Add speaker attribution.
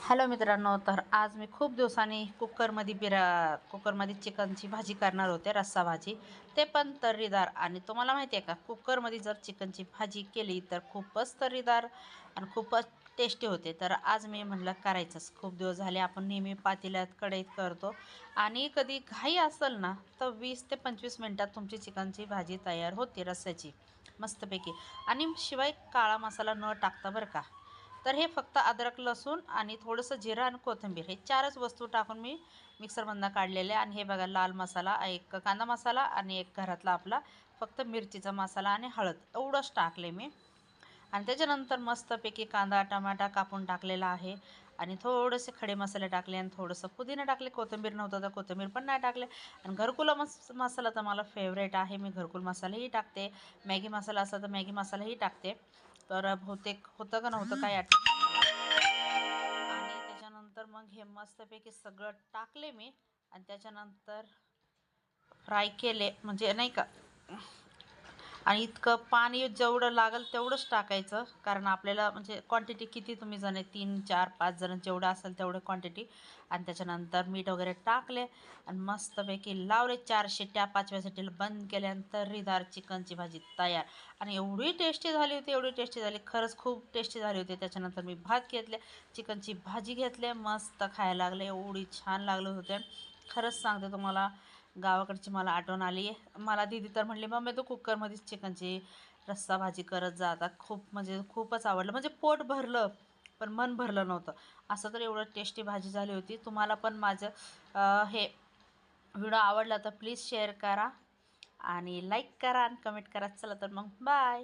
Speaker 1: Hello मित्रांनो, तर आज मी खूप दिवसांनी कुकरमध्ये चिकनची भाजी करणार होते, रस्सा भाजी. ते पण तर्रीदार. आणि तुम्हाला माहिती आहे का, कुकरमध्ये जर चिकनची भाजी केली तर खूपच तर्रीदार आणि खूपच टेस्टी होते. तर आज मी म्हटलं करायचंच. खूप दिवस झाले आपण नेहमी पातेल्यात कढईत करतो आणि कधी घाई असेल ना तर 20 ते 25 मिनटात तुमची चिकनची भाजी तयार होते रस्स्याची मस्तपैकी. आणि शिवाय काळा मसाला न टाकता बरं का. तर हे फक्त अद्रक, लसूण आणि थोडंसं जिरं आणि कोथिंबीर हे 4च वस्तू टाकून मी मिक्सरमधनं काढलेले. आणि हे बघा, लाल मसाला, एक कांदा मसाला आणि एक घरातला आपला फक्त मिरचीचा मसाला आणि हळद एवढंच टाकले मी. आणि त्याच्यानंतर मस्तपैकी कांदा टमाटा कापून टाकलेला आहे. आणि थोडेसे खडे मसाले टाकले आणि थोडंसं पुदिना टाकले. कोथिंबीर नव्हतं तर कोथिंबीर पण नाही टाकले. आणि घरकुल मसाला तर मला फेवरेट आहे, मी घरकुल मसालाही टाकते. मॅगी मसाला असला तर मॅगी मसालाही टाकते. तर बहुतेक होतं का नव्हतं काय आठवत नाही. आणि त्याच्यानंतर मग हे मस्तपैकी सगळं टाकले मी. आणि त्याच्यानंतर फ्राय केले, म्हणजे नाही का. आणि इतकं पाणी जेवढं लागेल तेवढंच टाकायचं, कारण आपल्याला म्हणजे क्वांटिटी किती तुम्ही जण आहे, 3 4 5 जण जेवढं असेल तेवढं क्वांटिटी. आणि त्याच्यानंतर मीठ वगैरे टाकले आणि मस्तपैकी लावले 4 शिट्ट्या. 5व्या शिट्टीला बंद केल्यानंतर तर्रीदार चिकनची भाजी तयार. आणि एवढी टेस्टी झाली होती, एवढी टेस्टी झाली, खरंच खूप टेस्टी झाली होती. त्याच्यानंतर मी भात घेतले, चिकनची भाजी घेतले, मस्त खायला लागले, एवढी छान लागले होते. खरंच सांगते तुम्हाला, गावाकडची मला आठवण आली आहे. मला दीदी तर म्हणली, मम्मी तू कुकरमध्येच चिकनची रस्सा भाजी करत जा आता. खूप म्हणजे खूपच आवडलं, म्हणजे पोट भरलं पण मन भरलं नव्हतं. असं तर एवढं टेस्टी भाजी झाली होती. तुम्हाला पण माझं हे व्हिडिओ आवडला तर प्लीज शेअर करा आणि लाईक करा आणि कमेंट करा. चला तर मग बाय.